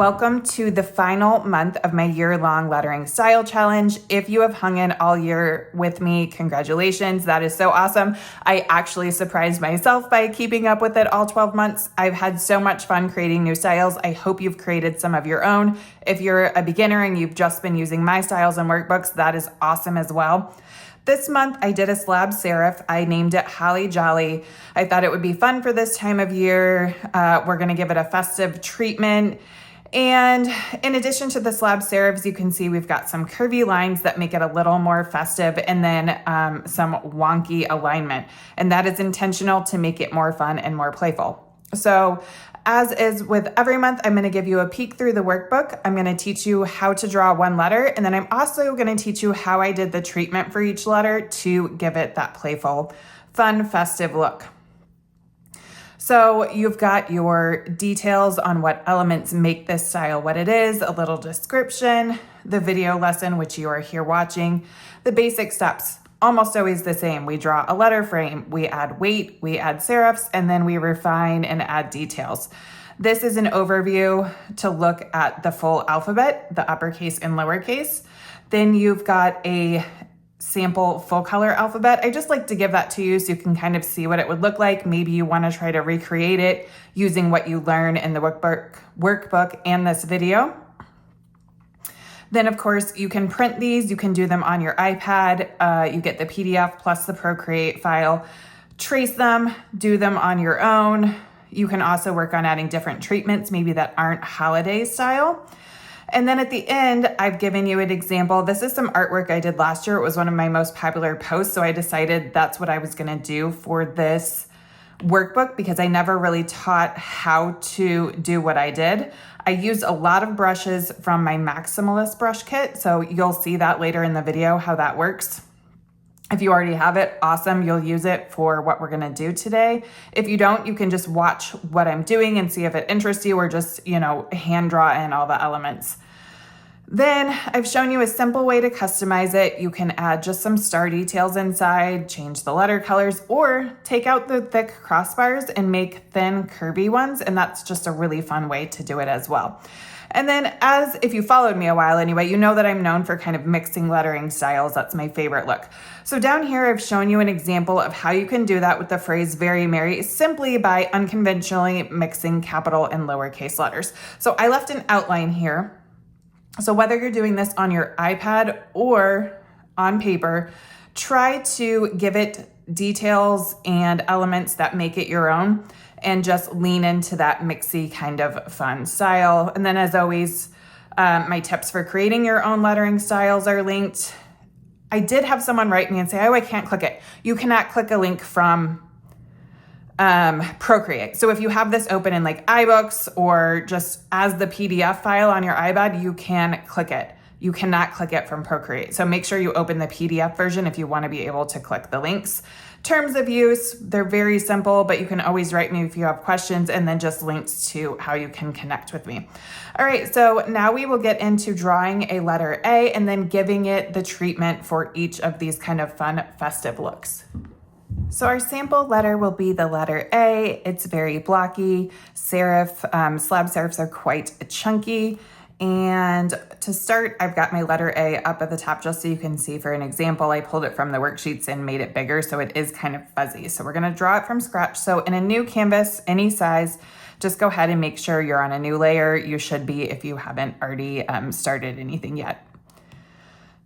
Welcome to the final month of my year-long lettering style challenge. If you have hung in all year with me, congratulations. That is so awesome. I actually surprised myself by keeping up with it all 12 months. I've had so much fun creating new styles. I hope you've created some of your own. If you're a beginner and you've just been using my styles and workbooks, that is awesome as well. This month, I did a slab serif. I named it Holly Jolly. I thought it would be fun for this time of year. We're gonna give it a festive treatment. And in addition to the slab serifs, you can see we've got some curvy lines that make it a little more festive, and then some wonky alignment. And that is intentional to make it more fun and more playful. So as is with every month, I'm gonna give you a peek through the workbook. I'm gonna teach you how to draw one letter, and then I'm also gonna teach you how I did the treatment for each letter to give it that playful, fun, festive look. So you've got your details on what elements make this style what it is, a little description, the video lesson, which you are here watching, the basic steps, almost always the same. We draw a letter frame, we add weight, we add serifs, and then we refine and add details. This is an overview to look at the full alphabet, the uppercase and lowercase. Then you've got a sample full color alphabet. I just like to give that to you so you can kind of see what it would look like. Maybe you want to try to recreate it using what you learn in the workbook and this video. Then of course you can print these, you can do them on your iPad. You get the PDF plus the Procreate file, trace them, do them on your own. You can also work on adding different treatments, maybe that aren't holiday style. And then at the end, I've given you an example. This is some artwork I did last year. It was one of my most popular posts, so I decided that's what I was gonna do for this workbook because I never really taught how to do what I did. I used a lot of brushes from my Maximalist brush kit, so you'll see that later in the video how that works. If you already have it, awesome, you'll use it for what we're gonna do today. If you don't, you can just watch what I'm doing and see if it interests you or just, hand draw in all the elements. Then I've shown you a simple way to customize it. You can add just some star details inside, change the letter colors, or take out the thick crossbars and make thin curvy ones. And that's just a really fun way to do it as well. And then if you followed me a while anyway, you know that I'm known for kind of mixing lettering styles. That's my favorite look. So down here, I've shown you an example of how you can do that with the phrase very merry simply by unconventionally mixing capital and lowercase letters. So I left an outline here. So whether you're doing this on your iPad or on paper, try to give it details and elements that make it your own and just lean into that mixy kind of fun style. And then as always, my tips for creating your own lettering styles are linked. I did have someone write me and say, oh, I can't click it. You cannot click a link from Procreate. So if you have this open in like iBooks or just as the PDF file on your iPad, you can click it. You cannot click it from Procreate. So make sure you open the PDF version if you want to be able to click the links. Terms of use, they're very simple, but you can always write me if you have questions and then just links to how you can connect with me. All right, so now we will get into drawing a letter A and then giving it the treatment for each of these kind of fun, festive looks. So our sample letter will be the letter A. It's very blocky. Slab serifs are quite chunky. And to start, I've got my letter A up at the top just so you can see for an example. I pulled it from the worksheets and made it bigger, so it is kind of fuzzy. So we're gonna draw it from scratch. So in a new canvas, any size, just go ahead and make sure you're on a new layer. You should be if you haven't already started anything yet.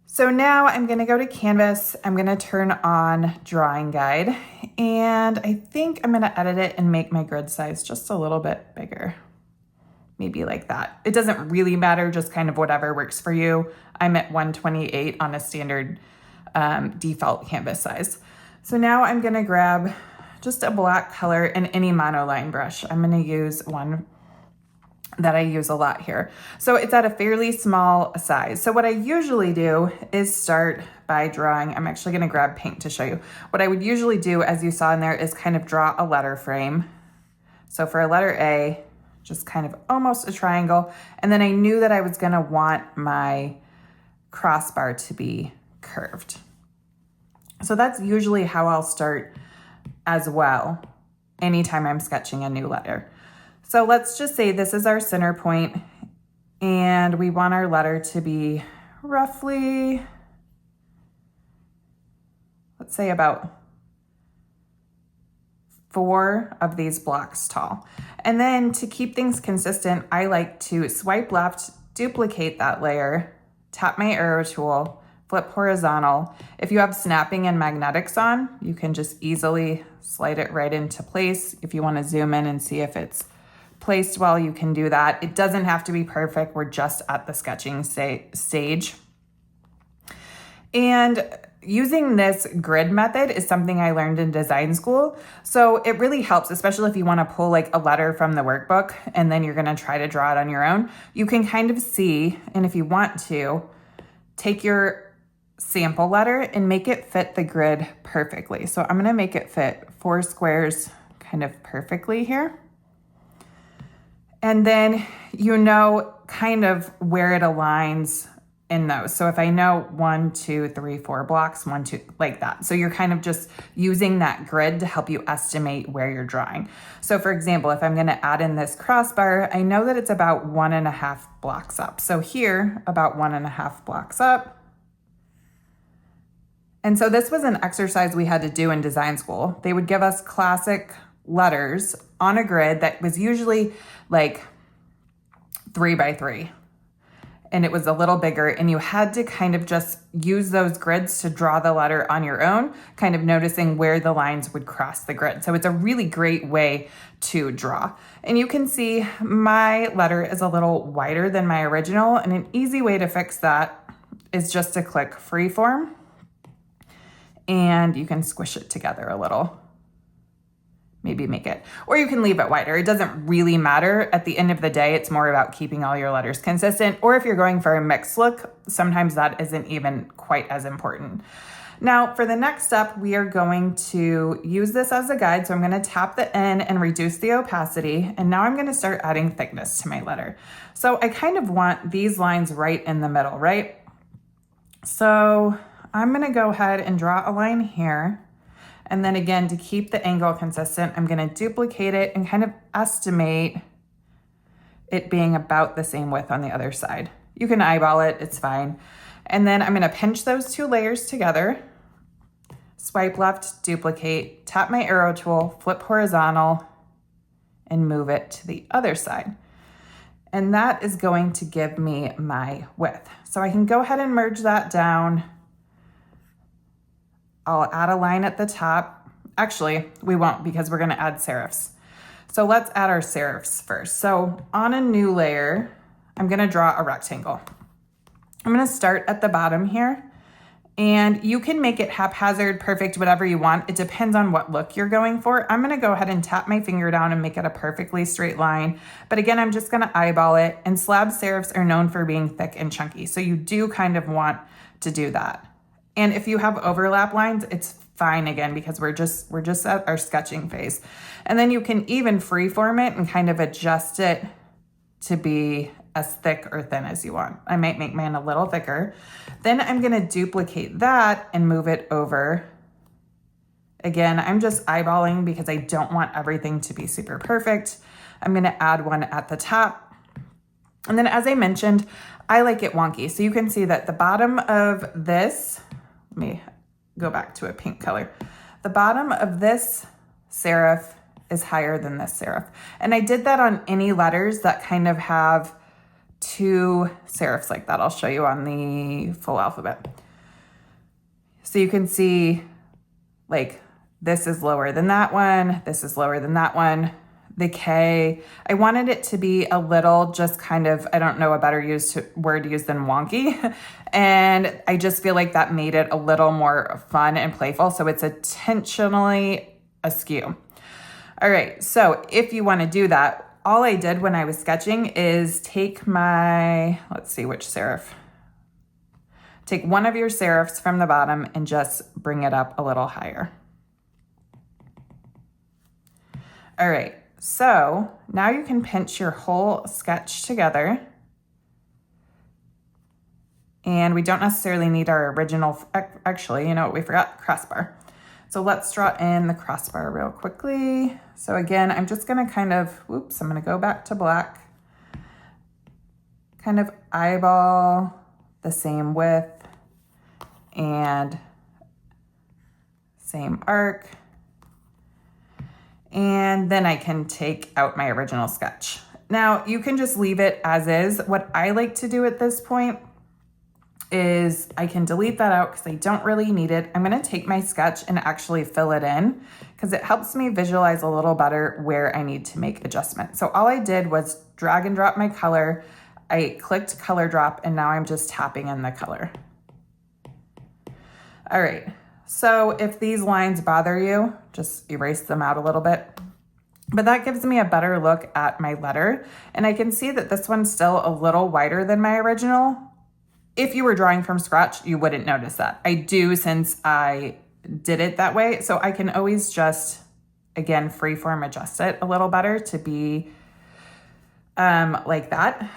So now I'm gonna go to Canvas. I'm gonna turn on Drawing Guide, and I think I'm gonna edit it and make my grid size just a little bit bigger. Maybe like that. It doesn't really matter, just kind of whatever works for you. I'm at 128 on a standard default canvas size. So now I'm gonna grab just a black color and any monoline brush. I'm gonna use one that I use a lot here. So it's at a fairly small size. So what I usually do is start by drawing, I'm actually gonna grab paint to show you. What I would usually do, as you saw in there, is kind of draw a letter frame. So for a letter A, just kind of almost a triangle. And then I knew that I was gonna want my crossbar to be curved. So that's usually how I'll start as well, anytime I'm sketching a new letter. So let's just say this is our center point And we want our letter to be roughly, let's say about 4 of these blocks tall. And then to keep things consistent, I like to swipe left, duplicate that layer, tap my arrow tool, flip horizontal. If you have snapping and magnetics on, you can just easily slide it right into place. If you want to zoom in and see if it's placed well, you can do that. It doesn't have to be perfect. We're just at the sketching stage. And using this grid method is something I learned in design school. So it really helps, especially if you want to pull like a letter from the workbook and then you're going to try to draw it on your own. You can kind of see, and if you want to, take your sample letter and make it fit the grid perfectly. So I'm going to make it fit 4 squares kind of perfectly here. And then you know kind of where it aligns in those. So if I know 1, 2, 3, 4 blocks, 1, 2, like that. So you're kind of just using that grid to help you estimate where you're drawing. So for example, if I'm going to add in this crossbar, I know that it's about 1.5 blocks up. So here, about 1.5 blocks up. And so this was an exercise we had to do in design school. They would give us classic letters on a grid that was usually like 3 by 3. And it was a little bigger, and you had to kind of just use those grids to draw the letter on your own, kind of noticing where the lines would cross the grid. So it's a really great way to draw. And you can see my letter is a little wider than my original, and an easy way to fix that is just to click freeform, and you can squish it together a little. Maybe make it, or you can leave it wider. It doesn't really matter. At the end of the day, it's more about keeping all your letters consistent, or if you're going for a mixed look, sometimes that isn't even quite as important. Now, for the next step, we are going to use this as a guide. So I'm going to tap the N and reduce the opacity. And now I'm going to start adding thickness to my letter. So I kind of want these lines right in the middle, right? So I'm going to go ahead and draw a line here. And then again, to keep the angle consistent, I'm going to duplicate it and kind of estimate it being about the same width on the other side. You can eyeball it, it's fine. And then I'm going to pinch those 2 layers together, swipe left, duplicate, tap my arrow tool, flip horizontal, and move it to the other side. And that is going to give me my width. So I can go ahead and merge that down. I'll add a line at the top. Actually, we won't, because we're going to add serifs. So let's add our serifs first. So on a new layer, I'm going to draw a rectangle. I'm going to start at the bottom here, and you can make it haphazard, perfect, whatever you want. It depends on what look you're going for. I'm going to go ahead and tap my finger down and make it a perfectly straight line. But again, I'm just going to eyeball it, and slab serifs are known for being thick and chunky. So you do kind of want to do that. And if you have overlap lines, it's fine again, because we're just at our sketching phase. And then you can even freeform it and kind of adjust it to be as thick or thin as you want. I might make mine a little thicker. Then I'm gonna duplicate that and move it over. Again, I'm just eyeballing because I don't want everything to be super perfect. I'm gonna add one at the top. And then, as I mentioned, I like it wonky. So you can see that the bottom of this, let me go back to a pink color. The bottom of this serif is higher than this serif. And I did that on any letters that kind of have 2 serifs like that. I'll show you on the full alphabet. So you can see like this is lower than that one. This is lower than that one. The K, I wanted it to be a little just kind of, I don't know a better word to use than wonky. And I just feel like that made it a little more fun and playful. So it's intentionally askew. All right, so if you want to do that, all I did when I was sketching is take my, let's see which serif. Take one of your serifs from the bottom and just bring it up a little higher. All right. So now you can pinch your whole sketch together. And we don't necessarily need our original, actually, you know what we forgot? Crossbar. So let's draw in the crossbar real quickly. So again, I'm just gonna kind of, I'm gonna go back to black, kind of eyeball the same width and same arc. And then I can take out my original sketch. Now you can just leave it as is. What I like to do at this point is I can delete that out because I don't really need it. I'm gonna take my sketch and actually fill it in because it helps me visualize a little better where I need to make adjustments. So all I did was drag and drop my color. I clicked color drop and now I'm just tapping in the color. All right, so if these lines bother you, just erase them out a little bit. But that gives me a better look at my letter. And I can see that this one's still a little wider than my original. If you were drawing from scratch, you wouldn't notice that. I do since I did it that way. So I can always just, again, freeform adjust it a little better to be like that.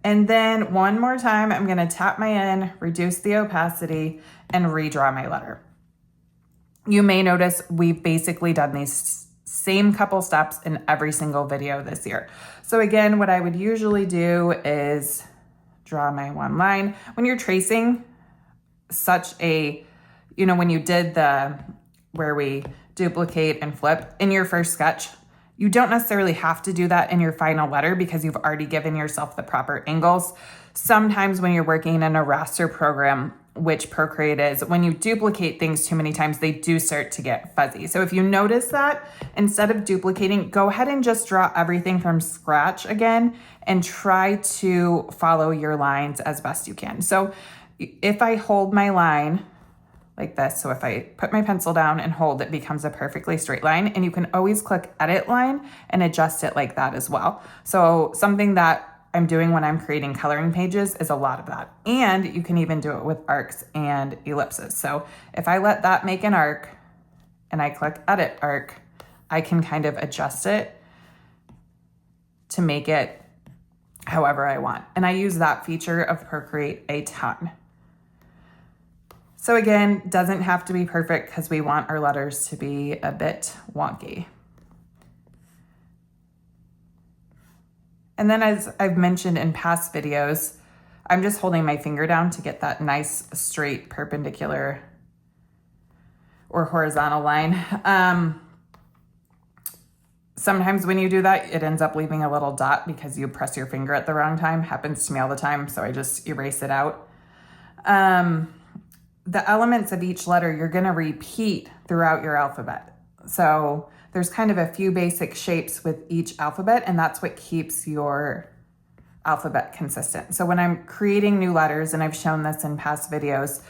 And then one more time, I'm gonna tap my N, reduce the opacity, and redraw my letter. You may notice we've basically done these same couple steps in every single video this year. So again, what I would usually do is draw my one line. When you're tracing such a, you know, when you did where we duplicate and flip in your first sketch, you don't necessarily have to do that in your final letter because you've already given yourself the proper angles. Sometimes when you're working in a raster program, which Procreate is, when you duplicate things too many times, they do start to get fuzzy. So if you notice that, instead of duplicating, go ahead and just draw everything from scratch again and try to follow your lines as best you can. So if I hold my line like this, so if I put my pencil down and hold, it becomes a perfectly straight line, and you can always click edit line and adjust it like that as well. So something that I'm doing when I'm creating coloring pages is a lot of that. And you can even do it with arcs and ellipses. So if I let that make an arc and I click edit arc, I can kind of adjust it to make it however I want. And I use that feature of Procreate a ton. So again, doesn't have to be perfect because we want our letters to be a bit wonky. And then as I've mentioned in past videos, I'm just holding my finger down to get that nice straight perpendicular or horizontal line. Sometimes when you do that, it ends up leaving a little dot because you press your finger at the wrong time. Happens to me all the time, so I just erase it out. The elements of each letter you're gonna repeat throughout your alphabet. So there's kind of a few basic shapes with each alphabet, and that's what keeps your alphabet consistent. So when I'm creating new letters, and I've shown this in past videos,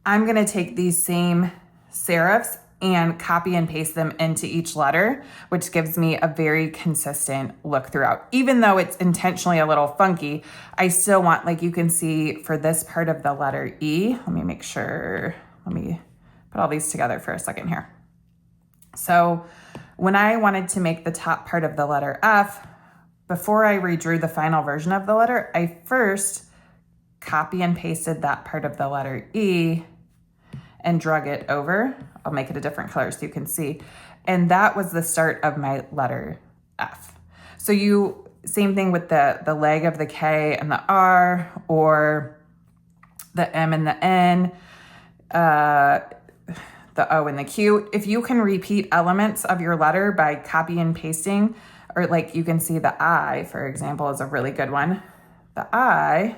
I'm gonna take these same serifs and copy and paste them into each letter, which gives me a very consistent look throughout. Even though it's intentionally a little funky, I still want, like you can see for this part of the letter E, let me make sure, let me put all these together for a second here. So when I wanted to make the top part of the letter F, before I redrew the final version of the letter, I first copy and pasted that part of the letter E and drug it over. I'll make it a different color so you can see. And that was the start of my letter F. So same thing with the leg of the K and the R, or the M and the N, the O and the Q. If you can repeat elements of your letter by copy and pasting, or like you can see the I, for example, is a really good one. The I,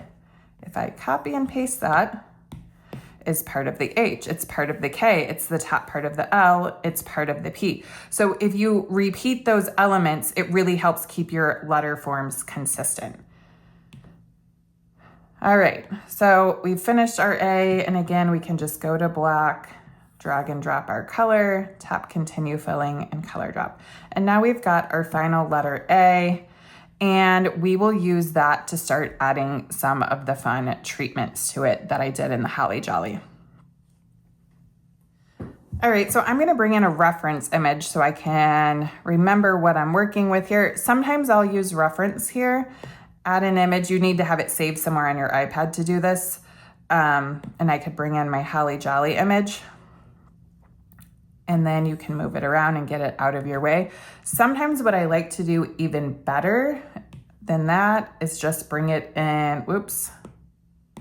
if I copy and paste that, is part of the H, it's part of the K, it's the top part of the L, it's part of the P. So if you repeat those elements, it really helps keep your letter forms consistent. All right, so we've finished our A, and again, we can just go to black, drag and drop our color, tap continue filling, and color drop. And now we've got our final letter A, and we will use that to start adding some of the fun treatments to it that I did in the Holly Jolly. All right, so I'm gonna bring in a reference image so I can remember what I'm working with here. Sometimes I'll use reference here, add an image. You need to have it saved somewhere on your iPad to do this. And I could bring in my Holly Jolly image, and then you can move it around and get it out of your way. Sometimes what I like to do even better then that is just bring it in, whoops,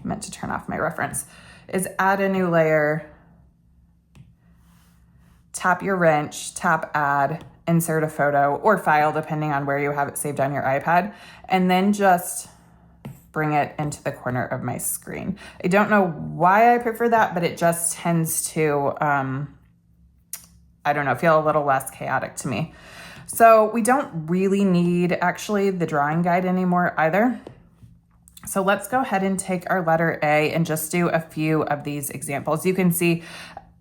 meant to turn off my reference, is add a new layer, tap your wrench, tap add, insert a photo or file depending on where you have it saved on your iPad, and then just bring it into the corner of my screen. I don't know why I prefer that, but it just tends to, I don't know, feel a little less chaotic to me. So we don't really need actually the drawing guide anymore either. So let's go ahead and take our letter A and just do a few of these examples. You can see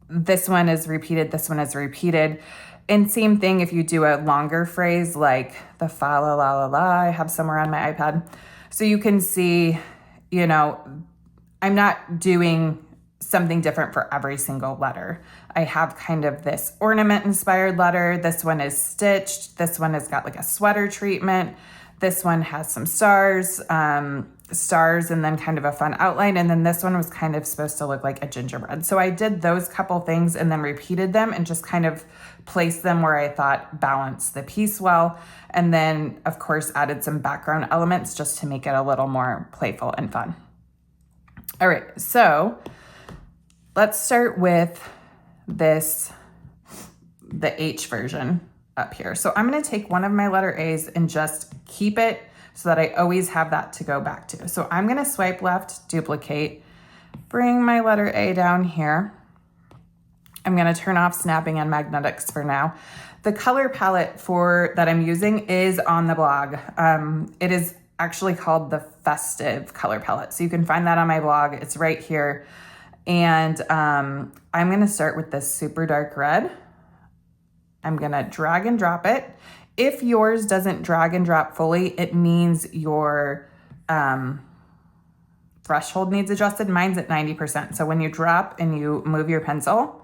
this one is repeated, this one is repeated. And same thing if you do a longer phrase like the fa la la la la, I have somewhere on my iPad. So you can see, you know, I'm not doing something different for every single letter. I have kind of this ornament inspired letter. This one is stitched. This one has got like a sweater treatment. This one has some stars and then kind of a fun outline. And then this one was kind of supposed to look like a gingerbread. So I did those couple things and then repeated them and just kind of placed them where I thought balanced the piece well. And then of course added some background elements just to make it a little more playful and fun. All right, so let's start with the H version up here. So I'm gonna take one of my letter A's and just keep it so that I always have that to go back to. So I'm gonna swipe left, duplicate, bring my letter A down here. I'm gonna turn off snapping and magnetics for now. The color palette that I'm using is on the blog. It is actually called the Festive color palette. So you can find that on my blog. It's right here. And I'm gonna start with this super dark red. I'm gonna drag and drop it. If yours doesn't drag and drop fully, it means your threshold needs adjusted. Mine's at 90%. So when you drop and you move your pencil,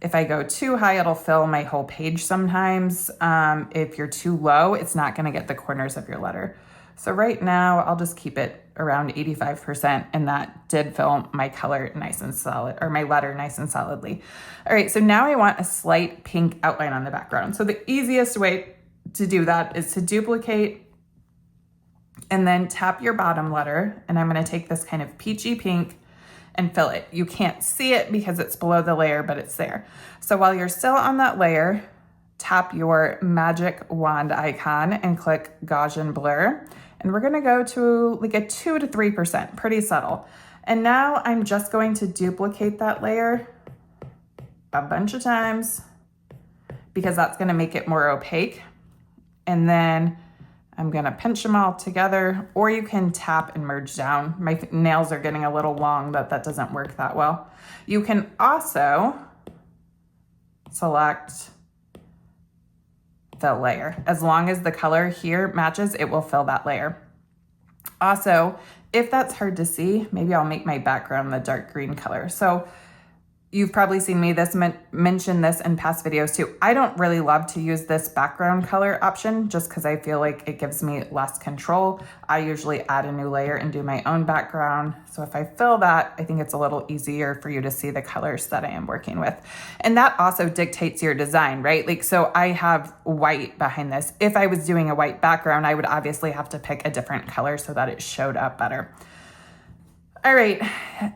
if I go too high, it'll fill my whole page sometimes. If you're too low, it's not gonna get the corners of your letter. So right now, I'll just keep it around 85%, and that did fill my color nice and solid, or my letter nice and solidly. All right, so now I want a slight pink outline on the background. So the easiest way to do that is to duplicate and then tap your bottom letter, and I'm gonna take this kind of peachy pink and fill it. You can't see it because it's below the layer, but it's there. So while you're still on that layer, tap your magic wand icon and click Gaussian blur. And we're gonna go to like a 2 to 3%, pretty subtle. And now I'm just going to duplicate that layer a bunch of times because that's gonna make it more opaque. And then I'm gonna pinch them all together, or you can tap and merge down. My nails are getting a little long, but that doesn't work that well. You can also select the layer. As long as the color here matches, it will fill that layer. Also, if that's hard to see, maybe I'll make my background the dark green color. So you've probably seen me mention this in past videos too. I don't really love to use this background color option just because I feel like it gives me less control. I usually add a new layer and do my own background. So if I fill that, I think it's a little easier for you to see the colors that I am working with. And that also dictates your design, right? Like, so I have white behind this. If I was doing a white background, I would obviously have to pick a different color so that it showed up better. All right,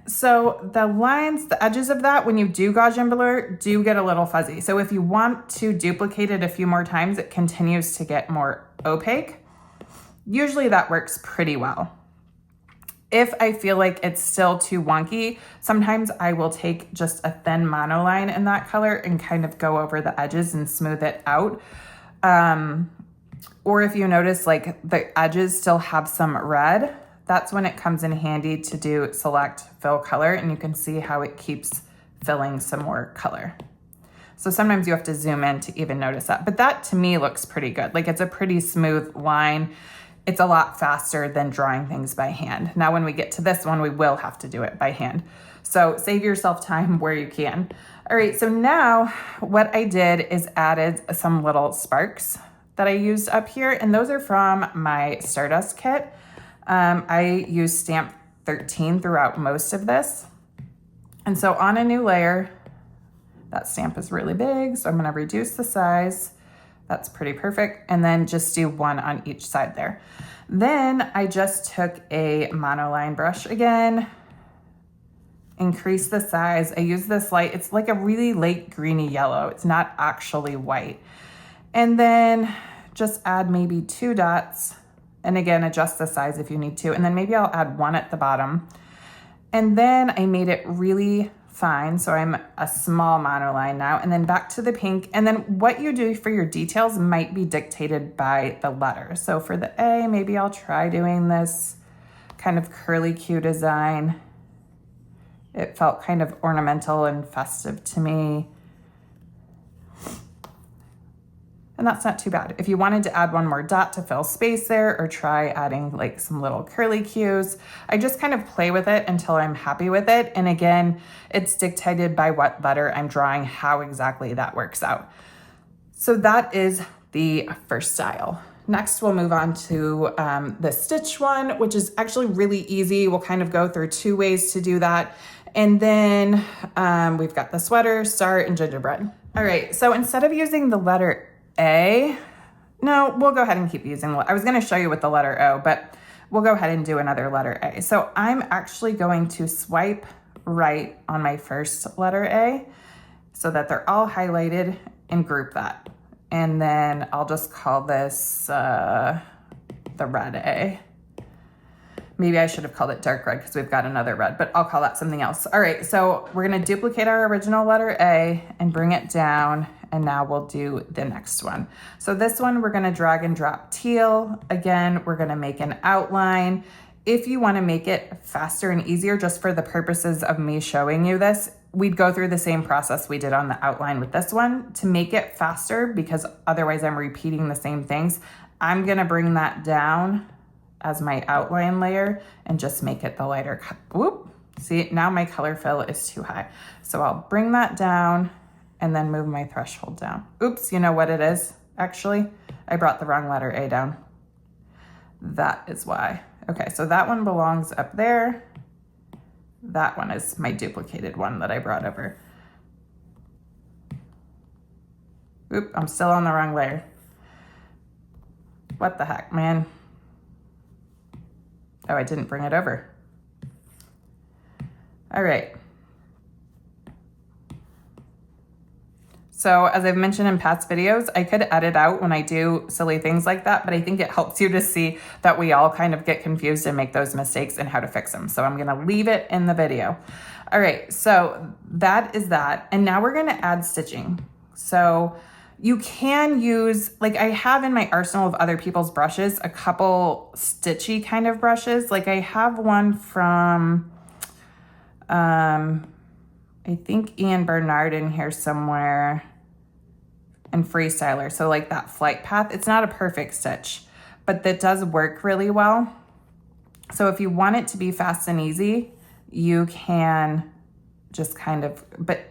so the lines, the edges of that, when you do Gaussian blur, do get a little fuzzy. So if you want to duplicate it a few more times, it continues to get more opaque. Usually that works pretty well. If I feel like it's still too wonky, sometimes I will take just a thin monoline in that color and kind of go over the edges and smooth it out. Or if you notice like the edges still have some red, that's when it comes in handy to do select fill color, and you can see how it keeps filling some more color. So sometimes you have to zoom in to even notice that, but that to me looks pretty good. Like it's a pretty smooth line. It's a lot faster than drawing things by hand. Now, when we get to this one, we will have to do it by hand. So save yourself time where you can. All right, so now what I did is added some little sparks that I used up here, and those are from my Stardust kit. I use stamp 13 throughout most of this. And so on a new layer, that stamp is really big, so I'm gonna reduce the size. That's pretty perfect. And then just do one on each side there. Then I just took a monoline brush again, increase the size. I use this light, it's like a really light greeny yellow. It's not actually white. And then just add maybe 2 dots. And again, adjust the size if you need to. And then maybe I'll add 1 at the bottom. And then I made it really fine. So I'm a small monoline now, and then back to the pink. And then what you do for your details might be dictated by the letter. So for the A, maybe I'll try doing this kind of curly Q design. It felt kind of ornamental and festive to me. And that's not too bad. If you wanted to add 1 more dot to fill space there, or try adding like some little curly cues, I just kind of play with it until I'm happy with it. And again, it's dictated by what letter I'm drawing, how exactly that works out. So that is the first style. Next, we'll move on to the stitch one, which is actually really easy. We'll kind of go through 2 ways to do that. And then we've got the sweater, star, and gingerbread. All right, so instead of using the letter A, no, we'll go ahead and keep using, I was gonna show you with the letter O, but we'll go ahead and do another letter A. So I'm actually going to swipe right on my first letter A so that they're all highlighted, and group that. And then I'll just call this the red A. Maybe I should have called it dark red because we've got another red, but I'll call that something else. All right, so we're gonna duplicate our original letter A and bring it down, and now we'll do the next one. So this one, we're gonna drag and drop teal. Again, we're gonna make an outline. If you wanna make it faster and easier, just for the purposes of me showing you this, we'd go through the same process we did on the outline with this one. To make it faster, because otherwise I'm repeating the same things, I'm gonna bring that down as my outline layer and just make it the lighter. Whoop, see, now my color fill is too high. So I'll bring that down and then move my threshold down. Oops, you know what it is? Actually, I brought the wrong letter A down. That is why. Okay, so that one belongs up there. That one is my duplicated one that I brought over. Oop, I'm still on the wrong layer. What the heck, man? Oh, I didn't bring it over. All right. So as I've mentioned in past videos, I could edit out when I do silly things like that, but I think it helps you to see that we all kind of get confused and make those mistakes and how to fix them. So I'm gonna leave it in the video. All right, so that is that. And now we're gonna add stitching. So you can use, like I have in my arsenal of other people's brushes, a couple stitchy kind of brushes. Like I have one from, I think Ian Bernard in here somewhere, and Freestyler. So like that flight path, it's not a perfect stitch, but that does work really well. So if you want it to be fast and easy, you can just kind of, but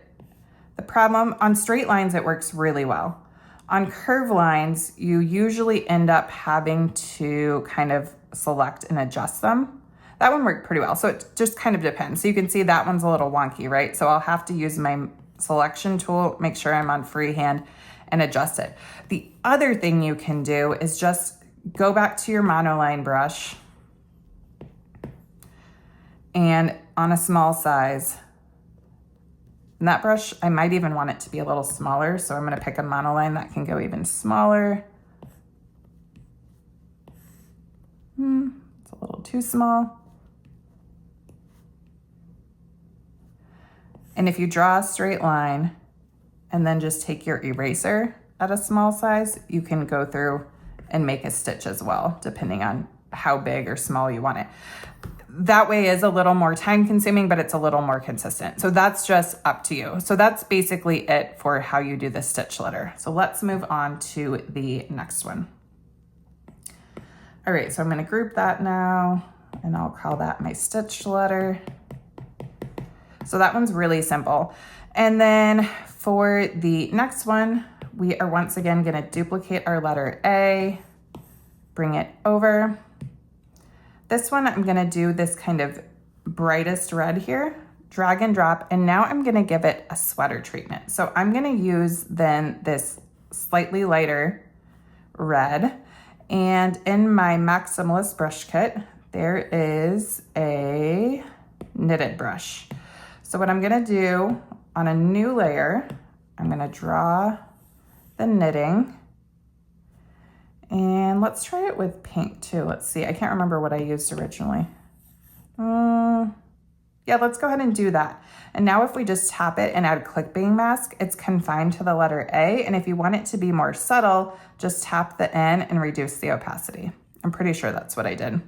the problem, on straight lines, it works really well. On curve lines, you usually end up having to kind of select and adjust them. That one worked pretty well, so it just kind of depends. So you can see that one's a little wonky, right? So I'll have to use my selection tool, make sure I'm on freehand, and adjust it. The other thing you can do is just go back to your monoline brush, and on a small size, and that brush, I might even want it to be a little smaller, so I'm gonna pick a monoline that can go even smaller. It's a little too small. And if you draw a straight line and then just take your eraser at a small size, you can go through and make a stitch as well, depending on how big or small you want it. That way is a little more time consuming, but it's a little more consistent. So that's just up to you. So that's basically it for how you do the stitch letter. So let's move on to the next one. All right, so I'm gonna group that now, and I'll call that my stitch letter. So that one's really simple. And then for the next one, we are once again gonna duplicate our letter A, bring it over. This one, I'm gonna do this kind of brightest red here, drag and drop, and now I'm gonna give it a sweater treatment. So I'm gonna use then this slightly lighter red, And in my Maximalist brush kit, there is a knitted brush. So what I'm gonna do on a new layer, I'm gonna draw the knitting. And let's try it with pink too. Let's see, I can't remember what I used originally. Yeah, let's go ahead and do that. And now if we just tap it and add clipping mask, it's confined to the letter A. And if you want it to be more subtle, just tap the N and reduce the opacity. I'm pretty sure that's what I did.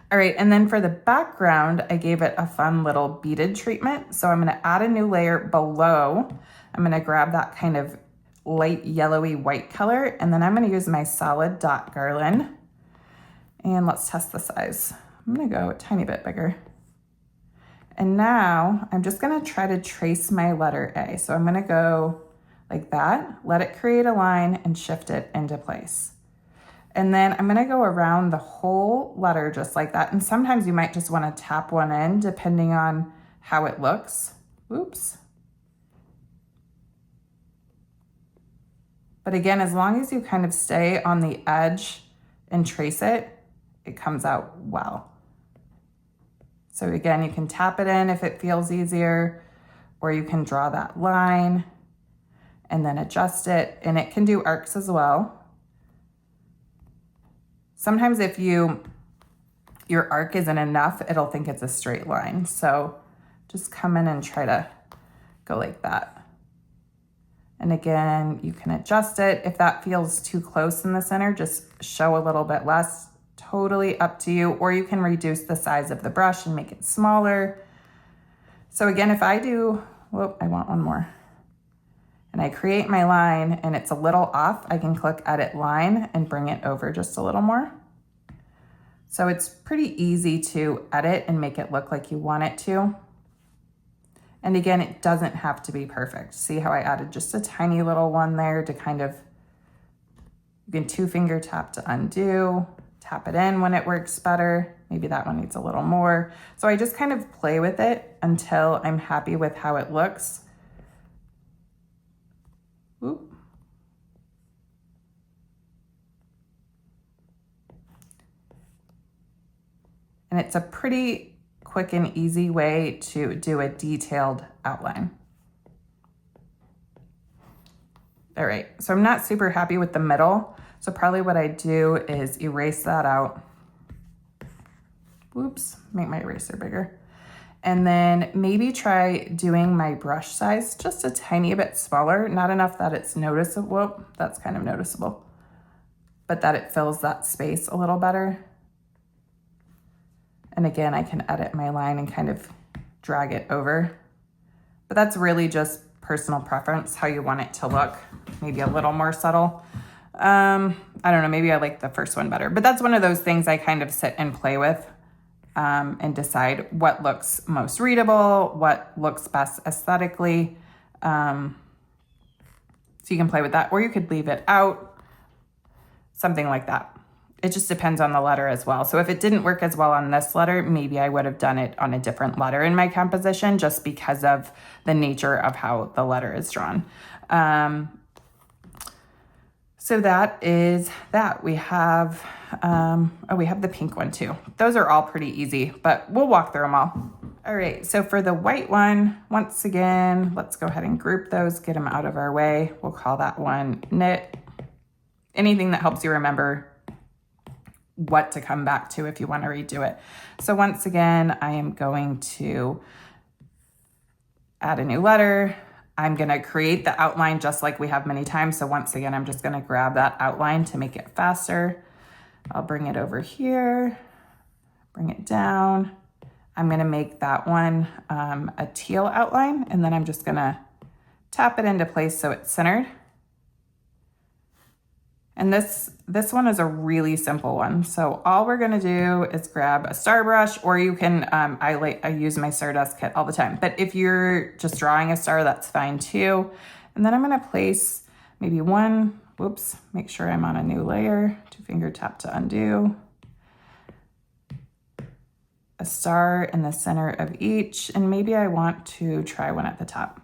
All right, and then for the background, I gave it a fun little beaded treatment. So I'm gonna add a new layer below. I'm gonna grab that kind of light yellowy white color, and then I'm gonna use my solid dot garland. And let's test the size. I'm gonna go a tiny bit bigger. And now I'm just gonna try to trace my letter A. So I'm gonna go like that, let it create a line and shift it into place. And then I'm gonna go around the whole letter just like that. And sometimes you might just wanna tap one in depending on how it looks. Oops. But again, as long as you kind of stay on the edge and trace it, it comes out well. So again, you can tap it in if it feels easier, or you can draw that line and then adjust it, and it can do arcs as well. Sometimes if your arc isn't enough, it'll think it's a straight line. So just come in and try to go like that. And again, you can adjust it. If that feels too close in the center, just show a little bit less. Totally up to you, or you can reduce the size of the brush and make it smaller. So again, if I do, whoop, I want one more. And I create my line and it's a little off, I can click edit line and bring it over just a little more. So it's pretty easy to edit and make it look like you want it to. And again, it doesn't have to be perfect. See how I added just a tiny little one there to kind of, you can 2-finger tap to undo, tap it in when it works better. Maybe that one needs a little more. So I just kind of play with it until I'm happy with how it looks. Oop. And it's a pretty quick and easy way to do a detailed outline. All right, so I'm not super happy with the middle. So probably what I do is erase that out. Whoops, make my eraser bigger. And then maybe try doing my brush size just a tiny bit smaller, not enough that it's noticeable. Whoop, that's kind of noticeable, but that it fills that space a little better. And again, I can edit my line and kind of drag it over. But that's really just personal preference, how you want it to look. Maybe a little more subtle. I don't know, maybe I like the first one better. But that's one of those things I kind of sit and play with and decide what looks most readable, what looks best aesthetically. So you can play with that, or you could leave it out, something like that. It just depends on the letter as well. So if it didn't work as well on this letter, maybe I would have done it on a different letter in my composition just because of the nature of how the letter is drawn. So that is that. We have, we have the pink one too. Those are all pretty easy, but we'll walk through them all. All right, so for the white one, once again, let's go ahead and group those, get them out of our way. We'll call that one knit. Anything that helps you remember what to come back to if you want to redo it. So once again, I am going to add a new letter. I'm going to create the outline just like we have many times. So once again, I'm just going to grab that outline to make it faster. I'll bring it over here, bring it down. I'm going to make that one a teal outline, and then I'm just going to tap it into place so it's centered. And this one is a really simple one. So all we're gonna do is grab a star brush, or you can, I use my Stardust kit all the time, but if you're just drawing a star, that's fine too. And then I'm gonna place maybe one, whoops, make sure I'm on a new layer, 2-finger tap to undo. A star in the center of each, and maybe I want to try one at the top.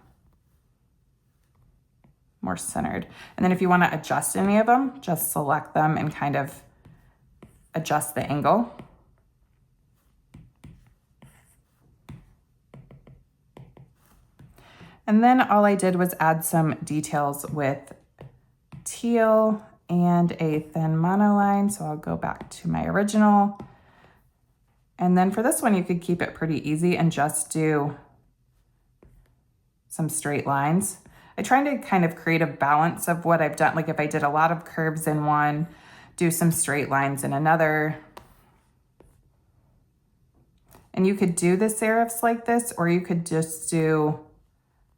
more centered. And then if you want to adjust any of them, just select them and kind of adjust the angle. And then all I did was add some details with teal and a thin monoline. So I'll go back to my original. And then for this one, you could keep it pretty easy and just do some straight lines. I try to kind of create a balance of what I've done. Like if I did a lot of curves in one, do some straight lines in another. And you could do the serifs like this, or you could just do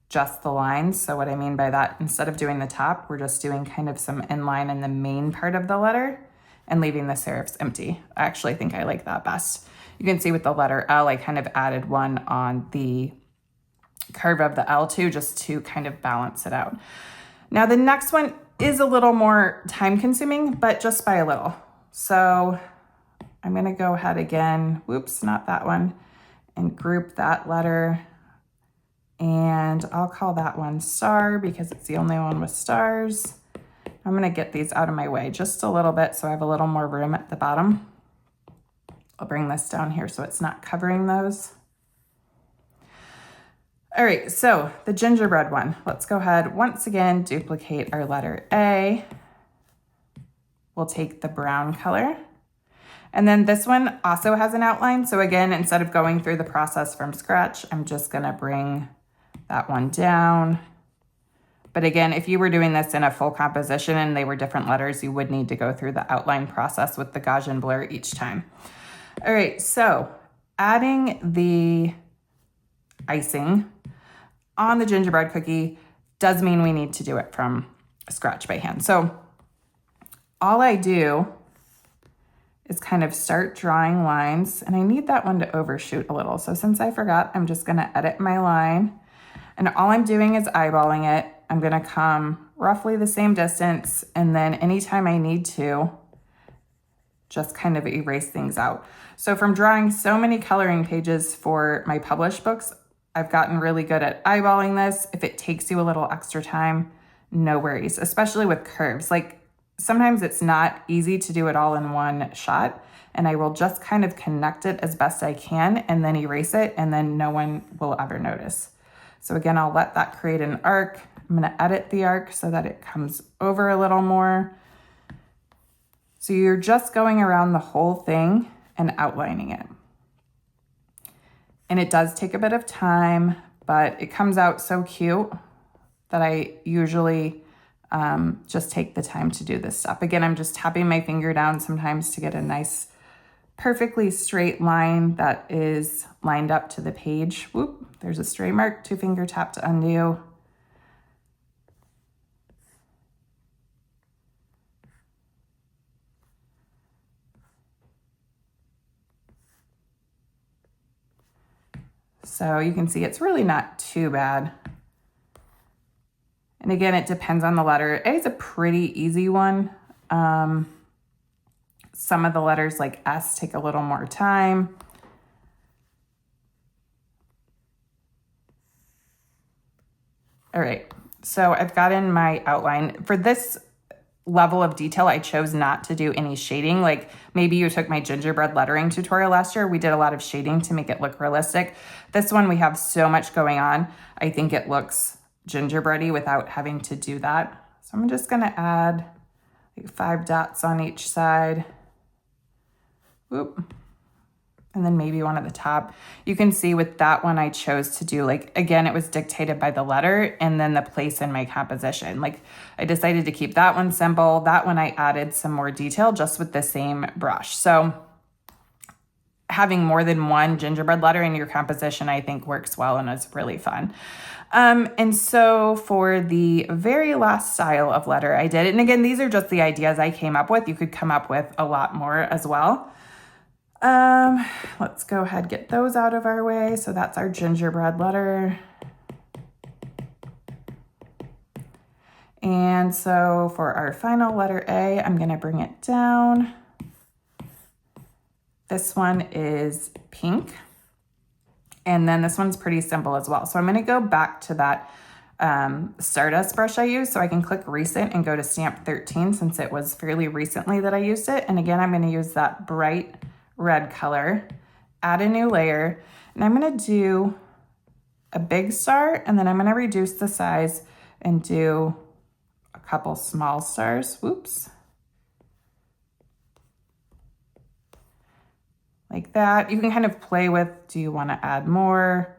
just the lines. So what I mean by that, instead of doing the top, we're just doing kind of some inline in the main part of the letter and leaving the serifs empty. I actually think I like that best. You can see with the letter L, I kind of added one on the curve of the L too, just to kind of balance it out. Now the next one is a little more time consuming, but just by a little. So I'm gonna go ahead again, whoops, not that one, and group that letter. And I'll call that one star because it's the only one with stars. I'm gonna get these out of my way just a little bit so I have a little more room at the bottom. I'll bring this down here so it's not covering those. All right, so the gingerbread one. Let's go ahead, once again, duplicate our letter A. We'll take the brown color. And then this one also has an outline. So again, instead of going through the process from scratch, I'm just gonna bring that one down. But again, if you were doing this in a full composition and they were different letters, you would need to go through the outline process with the Gaussian blur each time. All right, so adding the icing on the gingerbread cookie does mean we need to do it from scratch by hand. So all I do is kind of start drawing lines, and I need that one to overshoot a little. So since I forgot, I'm just gonna edit my line, and all I'm doing is eyeballing it. I'm gonna come roughly the same distance, and then anytime I need to, just kind of erase things out. So from drawing so many coloring pages for my published books, I've gotten really good at eyeballing this. If it takes you a little extra time, no worries, especially with curves. Like sometimes it's not easy to do it all in one shot, and I will just kind of connect it as best I can and then erase it, and then no one will ever notice. So again, I'll let that create an arc. I'm gonna edit the arc so that it comes over a little more. So you're just going around the whole thing and outlining it. And it does take a bit of time, but it comes out so cute that I usually just take the time to do this stuff. Again, I'm just tapping my finger down sometimes to get a nice, perfectly straight line that is lined up to the page. Whoop, there's a stray mark, 2-finger tap to undo. So you can see it's really not too bad. And again, it depends on the letter. A is a pretty easy one. Some of the letters like S take a little more time. All right, so I've got in my outline. For this level of detail, I chose not to do any shading. Like maybe you took my gingerbread lettering tutorial last year. We did a lot of shading to make it look realistic. This one, we have so much going on. I think it looks gingerbready without having to do that. So I'm just gonna add like 5 dots on each side. Whoop. And then maybe one at the top. You can see with that one, I chose to do like, again, it was dictated by the letter and then the place in my composition. Like I decided to keep that one simple. That one I added some more detail just with the same brush. So having more than one gingerbread letter in your composition, I think works well and is really fun. And so for the very last style of letter I did, and again, these are just the ideas I came up with. You could come up with a lot more as well. Let's go ahead, get those out of our way. So that's our gingerbread letter. And so for our final letter A, I'm gonna bring it down. This one is pink. And then this one's pretty simple as well. So I'm gonna go back to that Stardust brush I use, so I can click recent and go to stamp 13 since it was fairly recently that I used it. And again, I'm going to use that bright red color, add a new layer, and I'm going to do a big star, and then I'm going to reduce the size and do a couple small stars. Whoops. Like that. You can kind of play with, do you want to add more?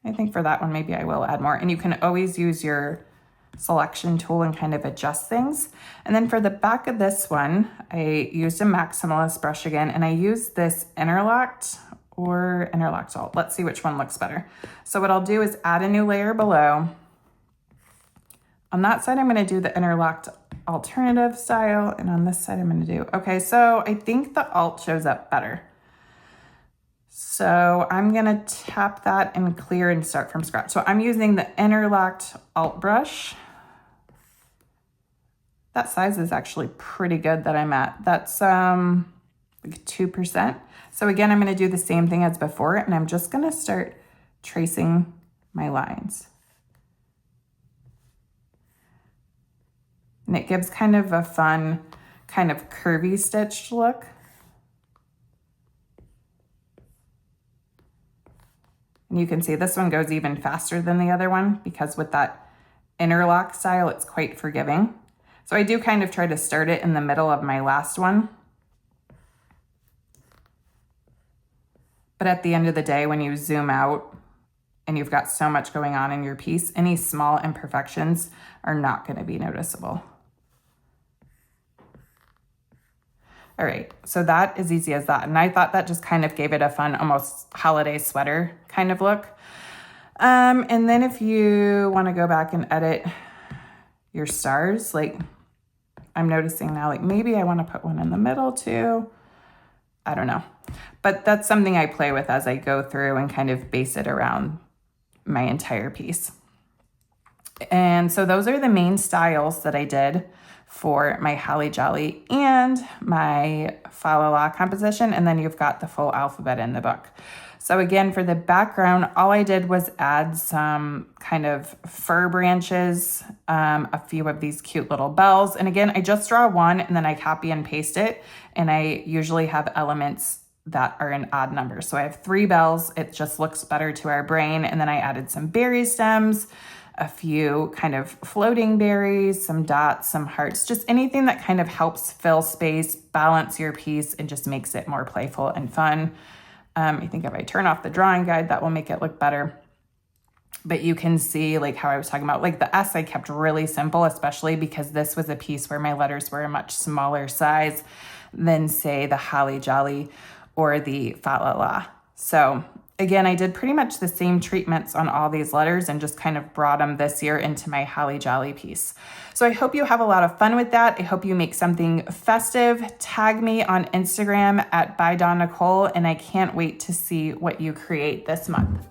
I think for that one, maybe I will add more. And you can always use your selection tool and kind of adjust things. And then for the back of this one, I used a maximalist brush again, and I used this interlocked or interlocked alt. Let's see which one looks better. So what I'll do is add a new layer below. On that side, I'm going to do the interlocked alternative style, and on this side, I'm going to do, okay, so I think the alt shows up better. So I'm going to tap that and clear and start from scratch. So I'm using the interlocked alt brush. That size is actually pretty good that I'm at. That's like 2%. So again, I'm going to do the same thing as before, and I'm just going to start tracing my lines. And it gives kind of a fun, kind of curvy stitched look. And you can see this one goes even faster than the other one because with that interlock style, it's quite forgiving. So I do kind of try to start it in the middle of my last one. But at the end of the day, when you zoom out and you've got so much going on in your piece, any small imperfections are not going to be noticeable. All right, so that is easy as that. And I thought that just kind of gave it a fun, almost holiday sweater kind of look. And then if you want to go back and edit your stars, like I'm noticing now, like maybe I want to put one in the middle too. I don't know. But that's something I play with as I go through and kind of base it around my entire piece. And so those are the main styles that I did for my Holly Jolly and my Fa La La composition, and then you've got the full alphabet in the book. So again, for the background, all I did was add some kind of fir branches, a few of these cute little bells, and again, I just draw one and then I copy and paste it, and I usually have elements that are in odd numbers. So I have 3 bells, it just looks better to our brain, and then I added some berry stems, a few kind of floating berries, some dots, some hearts, just anything that kind of helps fill space, balance your piece, and just makes it more playful and fun. I think if I turn off the drawing guide, that will make it look better. But you can see like how I was talking about, like the S I kept really simple, especially because this was a piece where my letters were a much smaller size than say the Holly Jolly or the Fa La La. So again, I did pretty much the same treatments on all these letters and just kind of brought them this year into my Holly Jolly piece. So I hope you have a lot of fun with that. I hope you make something festive. Tag me on Instagram at @ByDawnNicole, and I can't wait to see what you create this month.